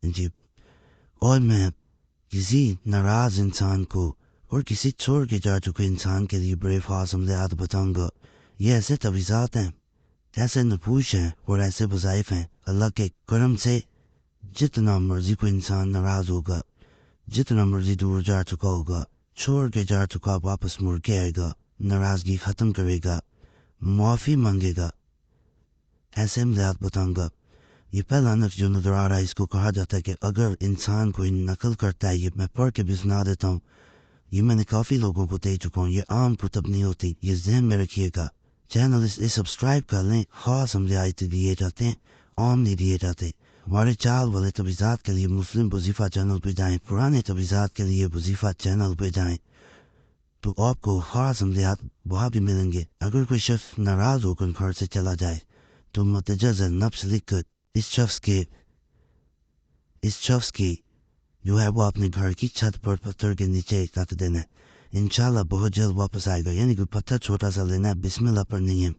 جی اور میں کسی ناراض انسان کو اور کسی چھوڑ کے جا چکے انسان کے لیے بڑے خاص عملیات بتاؤں گا. یہ ایسے تویزات ہیں، ایسے نپوش ہیں اور ایسے وظائف ہیں. اللہ کے کرم سے جتنا مرضی کوئی انسان ناراض ہوگا، جتنا مرضی دور جا چکا ہوگا، چھوڑ کے جا چکا واپس مڑ کے آئے گا، ناراضگی ختم کرے گا، معافی مانگے گا. ایسے عملیات بتاؤں گا. یہ پہلا نقش جو نظر آ رہا ہے اس کو کہا جاتا ہے کہ اگر انسان کوئی نقل کرتا ہے، یہ میں پڑھ کے بھی سنا دیتا ہوں، یہ میں نے کافی لوگوں کو دے چکا ہوں، یہ عام کتب نہیں ہوتی، یہ ذہن میں رکھیے گا. چینل اس سبسکرائب کر لیں. خاص عملیات دیے جاتے ہیں، عام نہیں دیے جاتے. ہمارے چال والے تویزات کے لیے مسلم وظیفہ چینل پہ جائیں، پرانے تویزات کے لیے وظیفہ چینل پہ جائیں تو آپ کو خاص عملیات وہاں بھی ملیں گے. اگر کوئی شخص ناراض ہو کر گھر سے چلا جائے تو متجز نفس لکھ کر اس شخص کی جو ہے وہ اپنے گھر کی چھت پر پتھر کے نیچے رکھ دینا ہے. انشاءاللہ بہت جلد واپس آئے گا. یعنی کہ پتھر چھوٹا سا لینا ہے، بسم اللہ پڑھنی ہے،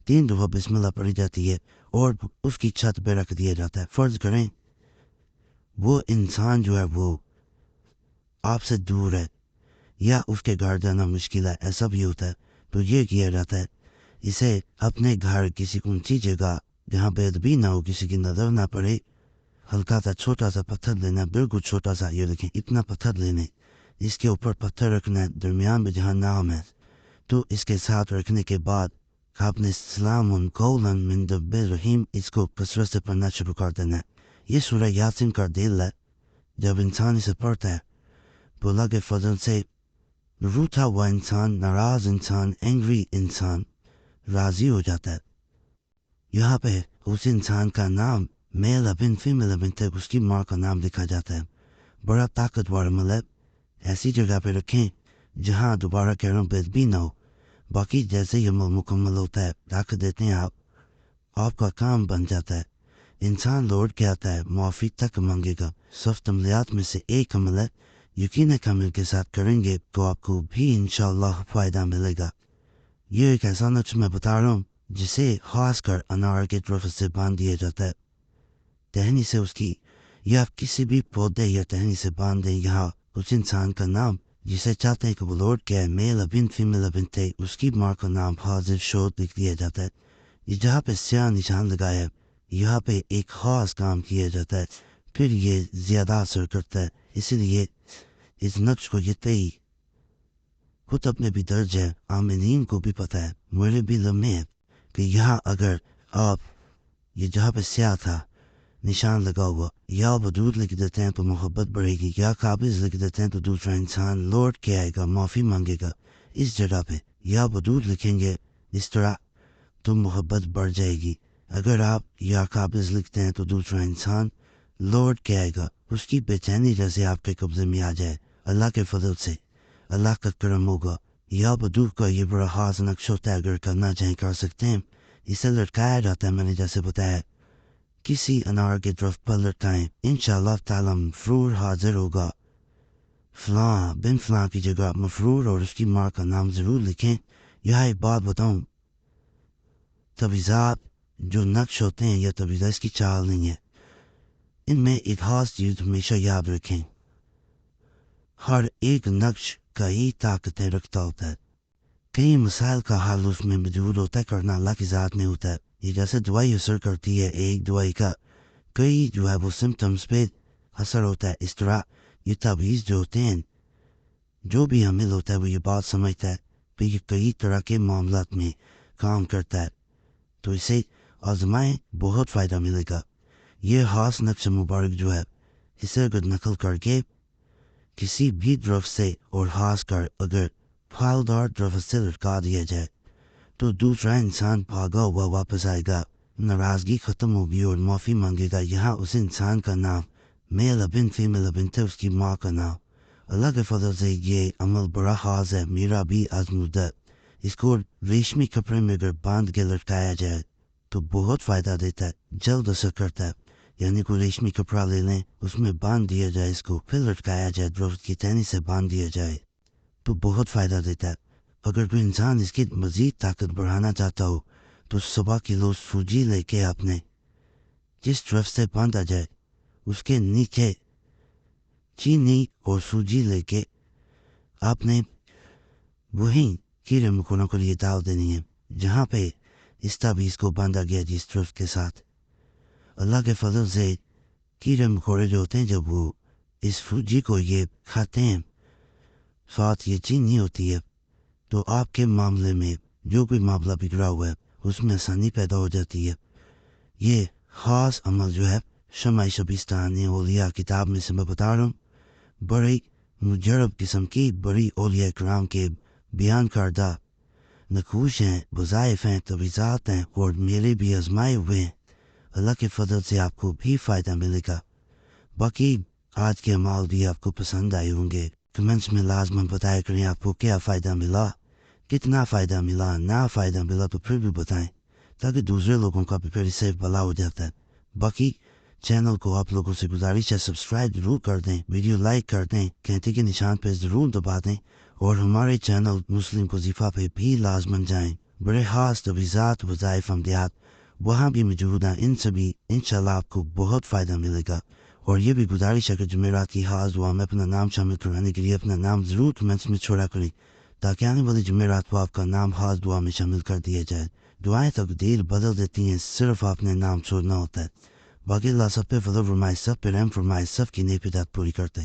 3 دفعہ بسم اللہ پڑھی جاتی ہے اور اس کی چھت پہ رکھ دیا جاتا ہے. فرض کریں وہ انسان جو ہے وہ آپ سے دور ہے یا اس کے گھر جانا مشکل ہے، ایسا بھی ہوتا ہے، تو یہ کیا جاتا ہے اسے اپنے گھر کسی اونچی جگہ جہاں بے ادبی نہ ہو، کسی کی نظر نہ پڑے، ہلکا سا چھوٹا سا پتھر لینا، بالکل چھوٹا سا، یہ دیکھیں اتنا پتھر لینے، اس کے اوپر پتھر رکھنا ہے درمیان میں جہاں نام ہے. تو اس کے ساتھ رکھنے کے بعد آپ نے سلام قولا من رب الرحیم اس کو کثرت سے پڑھنا شروع کر دینا ہے. یہ سورہ یاسین کا دل ہے. جب انسان اسے پڑھتا ہے تو اللہ کے فضل سے روٹھا ہوا انسان، ناراض انسان، اینگری انسان راضی ہو جاتا ہے. یہاں پہ اس انسان کا نام میل ابن فیمیل ابن تک اس کی ماں کا نام لکھا جاتا ہے. بڑا طاقتور عمل ہے. ایسی جگہ پہ رکھیں جہاں دوبارہ کہہ رہا ہوں بے ادبی نہ ہو. باقی جیسے یہ عمل مکمل ہوتا ہے رکھ دیتے ہیں آپ کا کام بن جاتا ہے. انسان لوٹ کے آتا ہے، معافی تک مانگے گا. سخت عملیات میں سے ایک عمل ہے، یقین کامل کے ساتھ کریں گے تو آپ کو بھی انشاءاللہ فائدہ ملے گا. یہ ایک ایسا نقش میں بتا رہا ہوں جسے خاص کر انار کے طرف سے باندھ دیا جاتا ہے. ٹہنی سے اس کی یا کسی بھی پودے یا ٹہنی سے باندھ دیں. یہاں اس انسان کا نام جسے چاہتے ہیں کہ وہ لوٹ کے آئے، میل ابن فیمیل ابن تے، اس کی ماں کا نام حاضر شود لکھ دیا جاتا ہے. یہ جہاں پہ سیاہ نشان لگایا ہے یہاں پہ ایک خاص کام کیا جاتا ہے، پھر یہ زیادہ اثر کرتا ہے. اسی لیے اس نقش کو یہ تئی خود اپنے بھی درج ہے، آمینین کو بھی پتہ ہے، میرے بھی لمحے ہے کہ یہاں اگر آپ یہ جہاں پہ سیاہ تھا نشان لگا ہوا یا ودود لکھ دیتے ہیں تو محبت بڑھے گی، یا قابض لکھ دیتے ہیں تو دوسرا انسان لوٹ کے آئے گا، معافی مانگے گا. اس جگہ پہ یا ودود لکھیں گے اس طرح تو محبت بڑھ جائے گی. اگر آپ یا قابض لکھتے ہیں تو دوسرا انسان لوٹ کے آئے گا، اس کی بے چینی جیسے آپ کے قبضے میں آ جائے. اللہ کے فضل سے اللہ کا کرم ہوگا. یا ودود کا یہ بڑا خاص نقش ہوتا ہے، اگر کرنا چاہیں کر سکتے ہیں. اسے لٹکایا جاتا ہے، میں نے جیسے بتایا، کسی انار کی طرف پر لٹکائیں، انشاءاللہ تعالی مفرور حاضر ہوگا. فلاں بن فلاں کی جگہ مفرور اور اس کی ماں کا نام ضرور لکھیں. یہاں ایک بات بتاؤں، تویزات جو نقش ہوتے ہیں یا تویزات اس کی چال نہیں ہے، ان میں ایک خاص چیز ہمیشہ یاد رکھیں، ہر ایک نقش کئی طاقتیں رکھتا ہوتا ہے، کئی مسائل کا حل اس میں موجود ہوتا ہے، کرنا اللہ کی ذات میں ہوتا ہے. یہ جیسے دوائی اثر کرتی ہے، ایک دوائی کا کئی جو ہے وہ سمٹمز پہ اثر ہوتا ہے، اس طرح یہ تعویذ جو ہوتے ہیں، جو بھی عمل ہوتا ہے وہ یہ بات سمجھتا ہے کہ یہ کئی طرح کے معاملات میں کام کرتا ہے، تو اسے آزمائیں، بہت فائدہ ملے گا. یہ خاص نقش مبارک جو ہے اسے اگر نقل کر کے کسی بھی طرف سے اور خاص کر اگر پھالدار طرف سے لٹکا دیا جائے تو دوسرا انسان بھاگا ہوا واپس آئے گا، ناراضگی ختم ہوگی اور معافی مانگے گا. یہاں اس انسان کا نام میل ابن فیمیل ابن تھے، اس کی ماں کا نام. اللہ کے فضل سے یہ عمل بڑا خاص ہے، میرا بھی آزمودہ. اس کو ریشمی کپڑے میں اگر باندھ کے لٹکایا جائے تو بہت فائدہ دیتا ہے، جلد اثر کرتا ہے. یعنی کوئی ریشمی کپڑا لے لیں، اس میں باندھ دیا جائے، اس کو پھر لٹکایا جائے، درخت کی ٹہنی سے باندھ دیا جائے تو بہت فائدہ دیتا ہے. اگر کوئی انسان اس کی مزید طاقت بڑھانا چاہتا ہو تو 100 کلو سوجی لے کے آپ نے جس طرف سے باندھا جائے اس کے نیچے چینی اور سوجی لے کے آپ نے وہیں کیڑے مکوڑوں کے لیے ڈال دینی ہے جہاں پہ اس تعویذ کو باندھا گیا جس ٹرف کے ساتھ. اللہ کے فضل سے کیڑے مکوڑے جو ہوتے ہیں جب وہ اس سوجی کو یہ کھاتے ہیں ساتھ یہ چینی ہوتی ہے تو آپ کے معاملے میں جو کوئی معاملہ بگڑا ہوا ہے اس میں آسانی پیدا ہو جاتی ہے. یہ خاص عمل جو ہے شمع شبستان اولیاء کتاب میں سے میں بتا رہا ہوں بڑی مجرب قسم کی بڑی اولیاء کرام کے بیان کردہ نقوش ہیں وظائف ہیں تویزات ہیں اور میرے بھی آزمائے ہوئے ہیں. اللہ کے فضل سے آپ کو بھی فائدہ ملے گا. باقی آج کے اعمال بھی آپ کو پسند آئے ہوں گے. کمنٹس میں لازماً بتایا کریں آپ کو کیا فائدہ ملا, کتنا فائدہ ملا, نہ فائدہ ملا تو پھر بھی بتائیں تاکہ دوسرے لوگوں کا بھی پھر اس سے بھلا ہو جاتا ہے. باقی چینل کو آپ لوگوں سے گزارش ہے سبسکرائب ضرور کر دیں, ویڈیو لائک کر دیں, گھنٹی کے نشان پہ ضرور دبا دیں اور ہمارے چینل مسلم وظیفہ پہ بھی لازماً جائیں. بڑے خاص تویزات وظائف عملیات وہاں بھی موجود ہیں. ان سبھی انشاءاللہ آپ کو بہت فائدہ ملے گا. اور یہ بھی گزارش ہے کہ جمعرات کی خاص دعا میں اپنا نام شامل کرانے کے لیے اپنا نام ضرور کمنٹس میں چھوڑا کریں تاکہ آنے والی جمعرات کو آپ کا نام خاص دعا میں شامل کر دیا جائے. دعائیں تقدیر بدل دیتی ہیں, صرف آپ نے نام چھوڑنا ہوتا ہے. باقی اللہ سب پہ فضل فرمائے, سب پہ رحم فرمائے, سب کی نیک پدات پوری کرتے.